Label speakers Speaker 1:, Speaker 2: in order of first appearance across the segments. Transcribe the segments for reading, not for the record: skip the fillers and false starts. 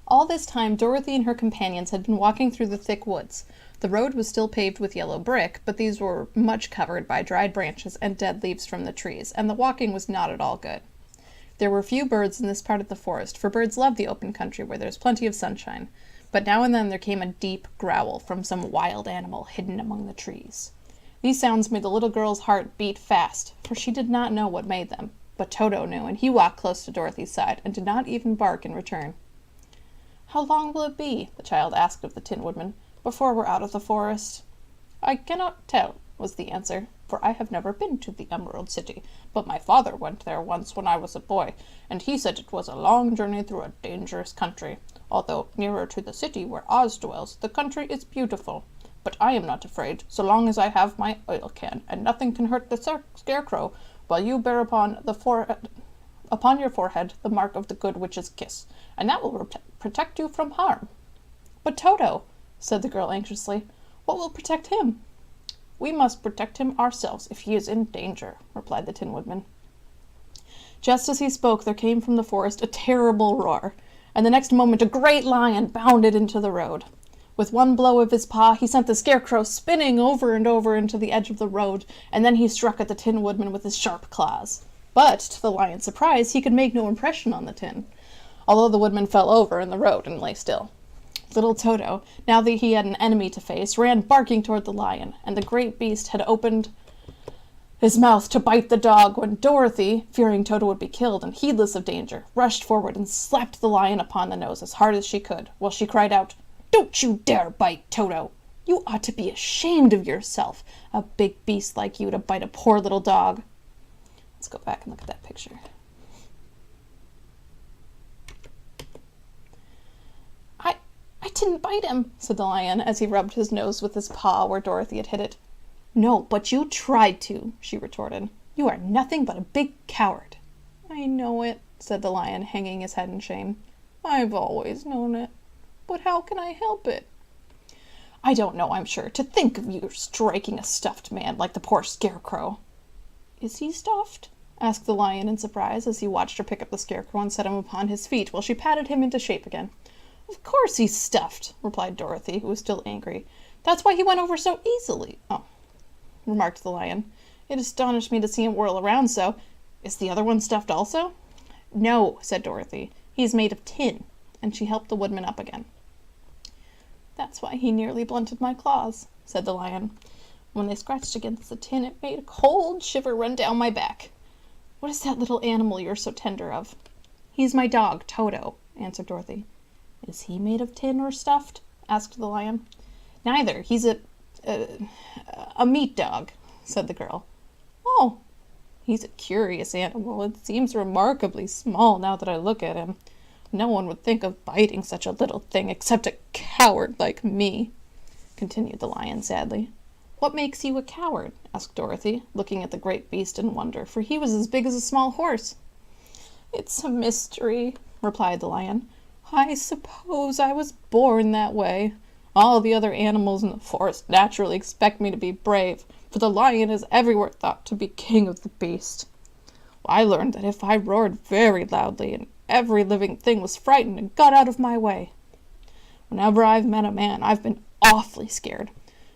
Speaker 1: All this time, Dorothy and her companions had been walking through the thick woods. The road was still paved with yellow brick, but these were much covered by dried branches and dead leaves from the trees, and the walking was not at all good. There were few birds in this part of the forest, for birds love the open country where there's plenty of sunshine, but now and then there came a deep growl from some wild animal hidden among the trees. These sounds made the little girl's heart beat fast, for she did not know what made them, but Toto knew, and he walked close to Dorothy's side, and did not even bark in return. "How long will it be," the child asked of the Tin Woodman, "before we're out of the forest?" "I cannot tell," was the answer, "for I have never been to the Emerald City, but my father went there once when I was a boy, and he said it was a long journey through a dangerous country. Although nearer to the city where Oz dwells, the country is beautiful. But I am not afraid, so long as I have my oil can, and nothing can hurt the scarecrow, while you bear upon your forehead the mark of the good witch's kiss, and that will protect you from harm." "But Toto," said the girl anxiously, "what will protect him?" "We must protect him ourselves if he is in danger," replied the Tin Woodman. Just as he spoke, there came from the forest a terrible roar, and the next moment a great lion bounded into the road. With one blow of his paw, he sent the scarecrow spinning over and over into the edge of the road, and then he struck at the Tin Woodman with his sharp claws. But, to the lion's surprise, he could make no impression on the tin, although the woodman fell over in the road and lay still. Little Toto, now that he had an enemy to face, ran barking toward the lion, and the great beast had opened his mouth to bite the dog when Dorothy, fearing Toto would be killed and heedless of danger, rushed forward and slapped the lion upon the nose as hard as she could, while she cried out, "Don't you dare bite, Toto! You ought to be ashamed of yourself, a big beast like you to bite a poor little dog." Let's go back and look at that picture. I didn't bite him," said the lion, as he rubbed his nose with his paw where Dorothy had hit it. "No, but you tried to," she retorted. "You are nothing but a big coward." "I know it," said the lion, hanging his head in shame. "I've always known it. But how can I help it?" "I don't know, I'm sure. To think of you striking a stuffed man like the poor scarecrow." "Is he stuffed?" asked the lion in surprise, as he watched her pick up the scarecrow and set him upon his feet while she patted him into shape again. "Of course he's stuffed," replied Dorothy, who was still angry. "That's why he went over so easily." "Oh," remarked the lion. "It astonished me to see him whirl around so. Is the other one stuffed also?" "No," said Dorothy. "He's made of tin," and she helped the woodman up again. "That's why he nearly blunted my claws," said the lion. "When they scratched against the tin, it made a cold shiver run down my back. What is that little animal you're so tender of?" "He's my dog, Toto," answered Dorothy. "Is he made of tin or stuffed?" asked the lion. "Neither. He's a meat dog," said the girl. "Oh, he's a curious animal. It seems remarkably small now that I look at him. No one would think of biting such a little thing except a coward like me," continued the lion sadly. "What makes you a coward?" asked Dorothy, looking at the great beast in wonder, for he was as big as a small horse. "It's a mystery," replied the lion. "I suppose I was born that way. All the other animals in the forest naturally expect me to be brave, for the lion is everywhere thought to be king of the beasts. I learned that if I roared very loudly, and every living thing was frightened and got out of my way. Whenever I've met a man, I've been awfully scared,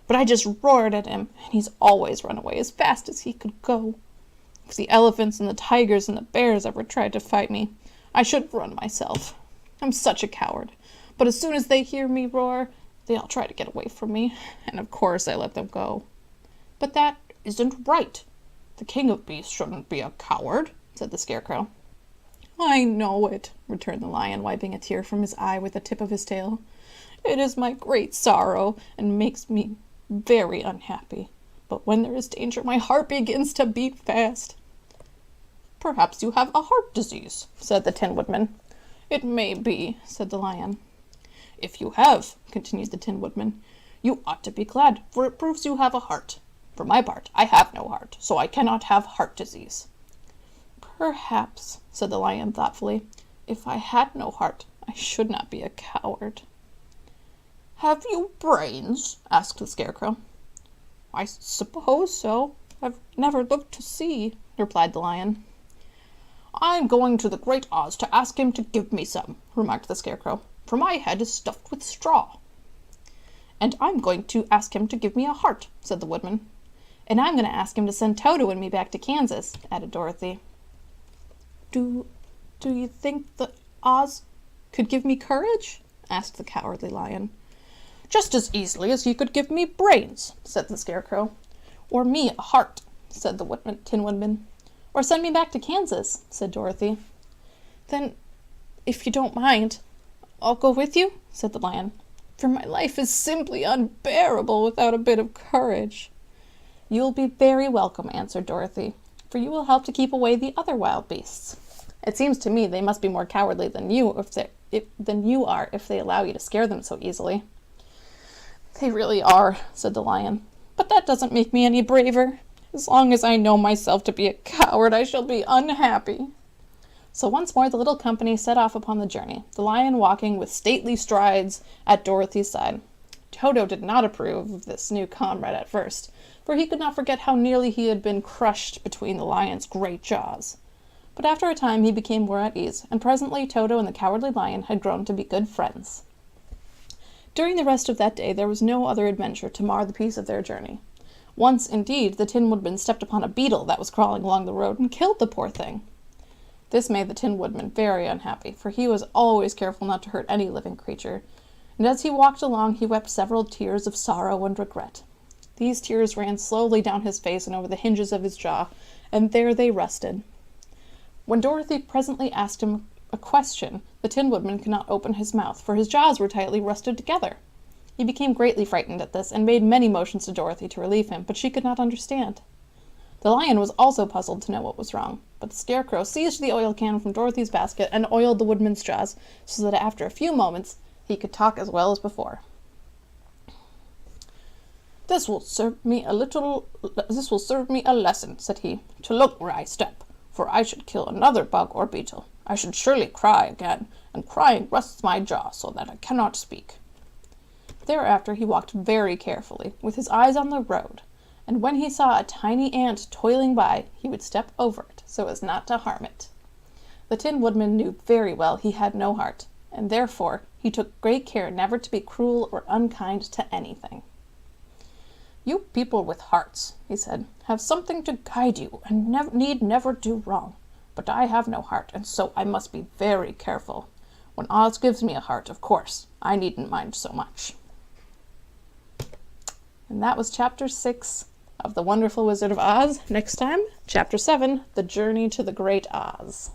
Speaker 1: but I just roared at him, and he's always run away as fast as he could go. If the elephants and the tigers and the bears ever tried to fight me, I should run myself. I'm such a coward, but as soon as they hear me roar, they all try to get away from me, and of course I let them go." "But that isn't right. The king of beasts shouldn't be a coward," said the scarecrow. "I know it," returned the lion, wiping a tear from his eye with the tip of his tail. "It is my great sorrow, and makes me very unhappy. But when there is danger, my heart begins to beat fast." "Perhaps you have a heart disease," said the Tin Woodman. "It may be," said the lion. "If you have," continued the Tin Woodman, "you ought to be glad, for it proves you have a heart. For my part, I have no heart, so I cannot have heart disease." "Perhaps," said the lion thoughtfully, "if I had no heart, I should not be a coward." "Have you brains?" asked the scarecrow. "I suppose so. I've never looked to see," replied the lion. "I'm going to the Great Oz to ask him to give me some," remarked the scarecrow. for my head is stuffed with straw." "And I'm going to ask him to give me a heart," said the Woodman. "And I'm going to ask him to send Toto and me back to Kansas," added Dorothy. Do you think that Oz could give me courage?" asked the Cowardly Lion. "Just as easily as he could give me brains," said the Scarecrow. "Or me a heart," said the Tin Woodman. "Or send me back to Kansas," said Dorothy. "Then, if you don't mind, I'll go with you," said the Lion, "for my life is simply unbearable without a bit of courage." "You'll be very welcome," answered Dorothy, "for you will help to keep away the other wild beasts. It seems to me they must be more cowardly than you are if they allow you to scare them so easily." "They really are," said the Lion, "but that doesn't make me any braver. As long as I know myself to be a coward, I shall be unhappy." So once more the little company set off upon the journey, the Lion walking with stately strides at Dorothy's side. Toto did not approve of this new comrade at first, for he could not forget how nearly he had been crushed between the Lion's great jaws. But after a time he became more at ease, and presently Toto and the Cowardly Lion had grown to be good friends. During the rest of that day there was no other adventure to mar the peace of their journey. Once, indeed, the Tin Woodman stepped upon a beetle that was crawling along the road and killed the poor thing. This made the Tin Woodman very unhappy, for he was always careful not to hurt any living creature, and as he walked along he wept several tears of sorrow and regret. These tears ran slowly down his face and over the hinges of his jaw, and there they rested. When Dorothy presently asked him a question, the Tin Woodman could not open his mouth, for his jaws were tightly rusted together. He became greatly frightened at this, and made many motions to Dorothy to relieve him, but she could not understand. The Lion was also puzzled to know what was wrong, but the Scarecrow seized the oil can from Dorothy's basket and oiled the Woodman's jaws, so that after a few moments he could talk as well as before. This will serve me a lesson," said he, "to look where I step, for I should kill another bug or beetle. I should surely cry again, and crying rusts my jaw so that I cannot speak." Thereafter he walked very carefully, with his eyes on the road, and when he saw a tiny ant toiling by, he would step over it, so as not to harm it. The Tin Woodman knew very well he had no heart, and therefore he took great care never to be cruel or unkind to anything. "You people with hearts," he said, "have something to guide you, and need never do wrong. But I have no heart, and so I must be very careful. When Oz gives me a heart, of course, I needn't mind so much." And that was Chapter 6 of The Wonderful Wizard of Oz. Next time, Chapter 7, The Journey to the Great Oz.